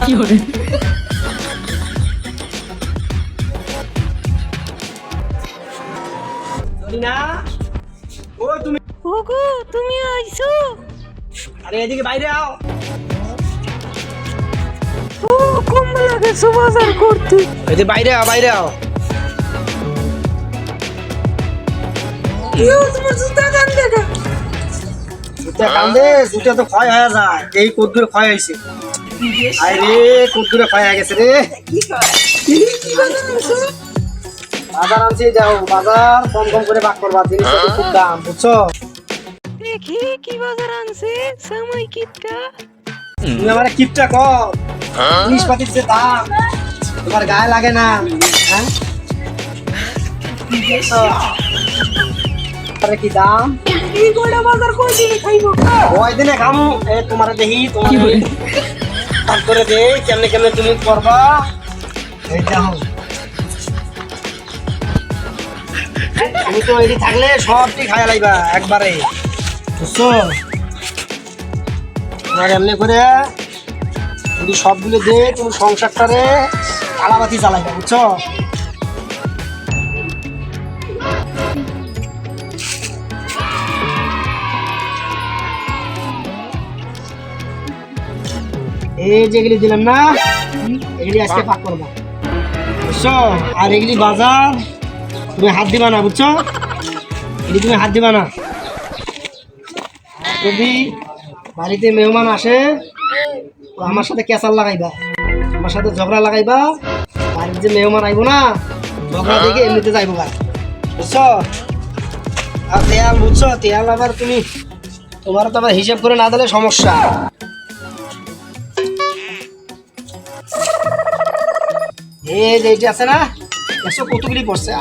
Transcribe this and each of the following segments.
কি হরে না ও তুমি ওগো তুমি আইছো আরে এদিকে বাইরে আও ও কম্বল লাগে বাজার করতে এই যে বাইরে আও ইউ তোমার জুতা কান দেখা জুতা কান্দে জুতা তো ক্ষয় হয়ে যায় এই কদ্দুরে ক্ষয় হইছে আরে কদ্দুরে ক্ষয় হয়ে গেছে রে বাজার আনছি যাও বাজার কম কম করে ভাগ করবা জিনিসের খুব দাম বুঝছো দেখি কি বাজার আনছে সময় কিপটা তুমি আমার কিপটা কর জিনিসপাতির যে দাম তোমার গায়ে লাগে না হ্যাঁ আরে কি দাম এই গোড়া বাজার কই দিন খাইবো ওই দিনে খামু এ তোমার দেখি তোমার কাজ করে দে কেমনে কেমনে তুমি করবা এই যাও তুমি তো এটি থাকলে সবটি খাইয়া লাইবা একবারে বুঝছো তোমার এমনি করে যদি সবগুলো দে তুমি সংসারটারে আলাবাতি চালাইবা বুঝছো এই যেগুলি দিলাম না এগুলি আজকে পাক করবো বুঝছো আর এগুলি বাজার তুমি হাত দিবা না বুঝছো এগুলি তুমি হাত দিবা না যদি বাড়িতে মেহমান আসে তো আমার সাথে ক্যাসাল লাগাইবা আমার সাথে ঝগড়া লাগাইবা বাড়ির যে মেহমান আইবো না ঝগড়া দেখে এমনিতে যাইবো গা বুঝছো আর তেল বুঝছো তেল আবার তুমি তোমার তো আবার হিসাব করে না দিলে সমস্যা এই যে এইটা আছে না একশো কতগুলি পড়ছে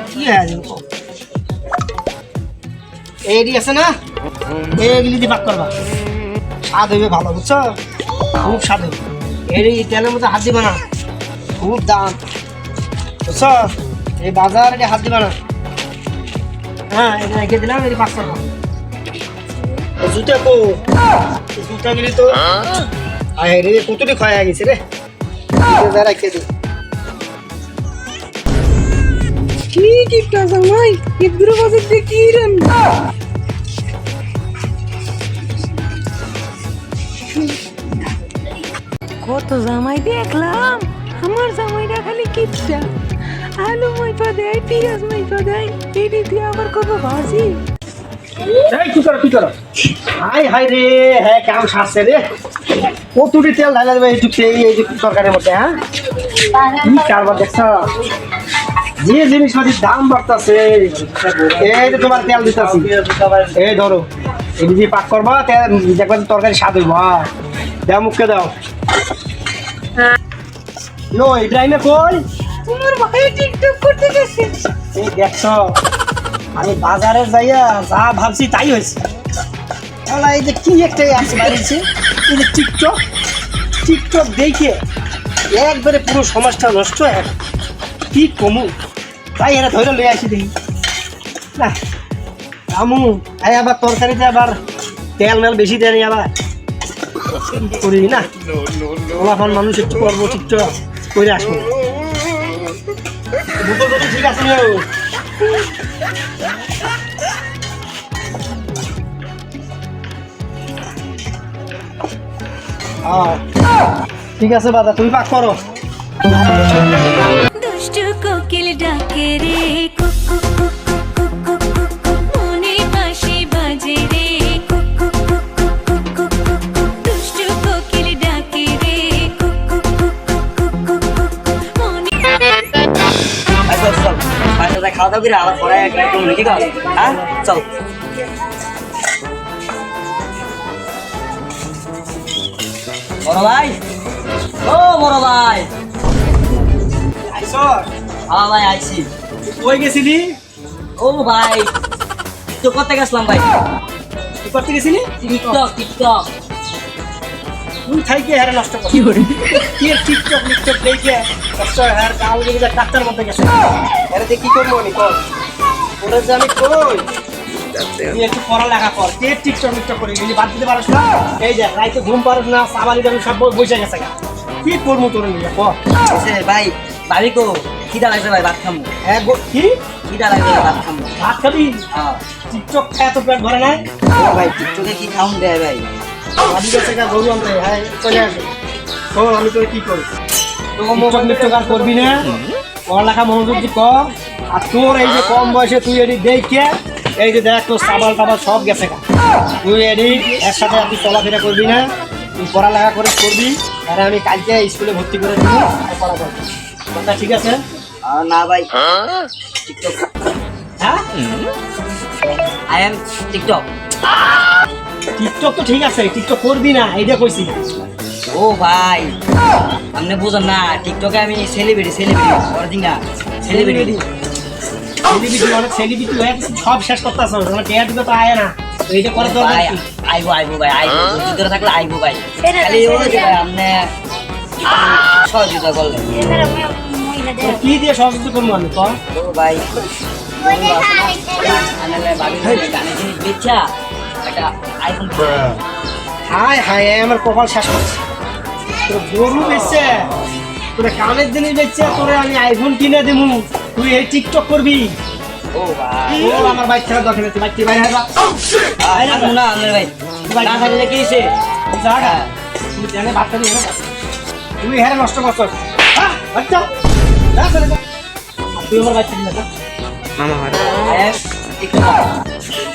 কি এইটি আছে না এইগুলি দিয়ে ভাগ করবা স্বাদ হইবে ভালো বুঝছো খুব স্বাদ হইবে এই তেলের মধ্যে হাত দিবা না খুব দাম বুঝছো এই বাজার এটা হাত দিবা না হ্যাঁ এটা রেখে দিলাম এটি ভাগ করবা জুতা কো জুতা গেলি তো আরে কতটি ক্ষয় হয়ে গেছে রে রাখতে দিই কি কিপটা জামাই ইদুর বাজার দেখি রেন কত জামাই দেখলাম আমার জামাইটা খালি কিপটা আলু মাইপা দেয় পেঁয়াজ মাইপা দেয় এটি দিয়ে আবার কত ভাজি কি করো হাই হাই রে হ্যাঁ কেমন সারছে রে কতটি তেল ঢালা দেবে এই তরকারির মধ্যে হ্যাঁ কি কারবার দেখছ যে জিনিসপাতির দাম বাড়তেছে এই যে তোমার তেল দিতেছি এই ধরো এই দিয়ে পাক করবা তেল দেখবা তরকারি স্বাদ হইব দাও মুখকে দাও লো ইব্রাহিমে কই তোমার ভাই টিকটক করতে গেছে এই দেখছ আমি বাজারে যাইয়া যা ভাবছি তাই হয়েছে এই যে কি একটা অ্যাপস বাড়িয়েছে এই যে টিকটক দেখে একবারে পুরো সমাজটা নষ্ট হয়ে গেল কি কমু তাই এরা ধরে লয়ে আসি দেখি না আমু তাই আবার তরকারিতে আবার তেল মেল বেশি দেয়নি আবার করি না ওলাফান মানুষ একটু করবো টিকটক করে আসবো ঠিক আছে ঠিক আছে বাদা তুমি পাক করো দুষ্টু কোকিল ডাকে রে কুকু কুকু কুকু কুকু মনে বাঁশি বাজে রে কুকু কুকু কুকু কুকু দুষ্টু কোকিল ডাকে রে কুকু কুকু কুকু কুকু মনে আচ্ছা চল বাসাতে খাওয়া দাওয়া করে আবার পরে একটু কি কর হ্যাঁ চল বড় ভাই ও বড় ভাই আইসো হ্যাঁ ভাই আইছি কই গেছিলি ও ভাই তো করতে গেছিলাম ভাই কি করতে গেছিলি টিকটক তুই থাইকে হ্যাঁ নষ্ট কর কি করে কি টিকটক টিকটক দেখে কষ্ট হ্যাঁ গাল দিকে যা ডাক্তার মধ্যে গেছে এর দিয়ে কি করবো আমি কর ওটা যে আমি কই তুই একটু পড়ালেখা কর কে টিকটক টিকটক করে গেলি বাদ দিতে পারছ না এই যে রাইতে ঘুম পারছ না সাবালি দাবি সব বসে গেছে কি করবো তোর নিয়ে কর ভাই ভাবি কো খিদা লাগছে ভাই ভাত খামু হ্যাঁ কি খিদা লাগছে ভাত খামু ভাত খাবি হ্যাঁ টিকটক খায় তো পেট ভরে নাই ভাই টিকটকে কি খাউন দেয় ভাই বাড়ি গেছে গরু আনতে হ্যাঁ চলে আসে শোন আমি তোর কি করি টিকটক টিকটক আর করবি না পড়ালেখা মনোযোগ দিয়ে কর আর তোর এই যে কম বয়সে তুই এটি দেখে এই যে দেখ তোর সাবাল টাবাল সব গেছে গা তুই এটি একসাথে আর তুই চলাফেরা করবি না তুই পড়ালেখা করে করবি আর আমি কালকে স্কুলে ভর্তি করে দিবি আর পড়া করবি কথা ঠিক আছে না ভাই টিকটক হ্যাঁ আই এম টিকটক টিকটক তো ঠিক আছে টিকটক করবি না এইটা কইছি ও ভাই আপনি বুঝেন না টিকটকে আমি সেলিব্রিটি অরিজিং না সেলিব্রিটি সেলিব্রিটি অনেক সেলিব্রিটি হয়ে গেছে, সব শেষ করতে আসো তোমার টেয়া দিতে তো আয় না তো এইটা করে তো ভাই আইবো ভাই আইবো ভিতরে থাকলে আইবো ভাই খালি ওই যে ভাই আপনি সহযোগিতা করলেন কি দিয়ে সহযোগিতা করবো আমি তো ও ভাই আনালে ভাবি গানে জিনিস বেচা একটা আইফোন হায় হায় আমার কপাল শেষ করছে তোর গরু বেচছে তোর কানের জিনিস বেচছে তোরে আমি আইফোন কিনে দেবো তুই এই টিকটক করবি ও ভাই ও আমার বাইক ছাড়া দরকার নেই তুই বাইক বাইরে হারবা না আনালে ভাই না থাকলে কি হয়েছে জায়গা তুই জানে বাচ্চা নিয়ে তুই হ্যাঁ নষ্ট করছ হ্যাঁ বাচ্চা যা চলে যা তুই আমার বাইক কিনে যা আই এম টিকটক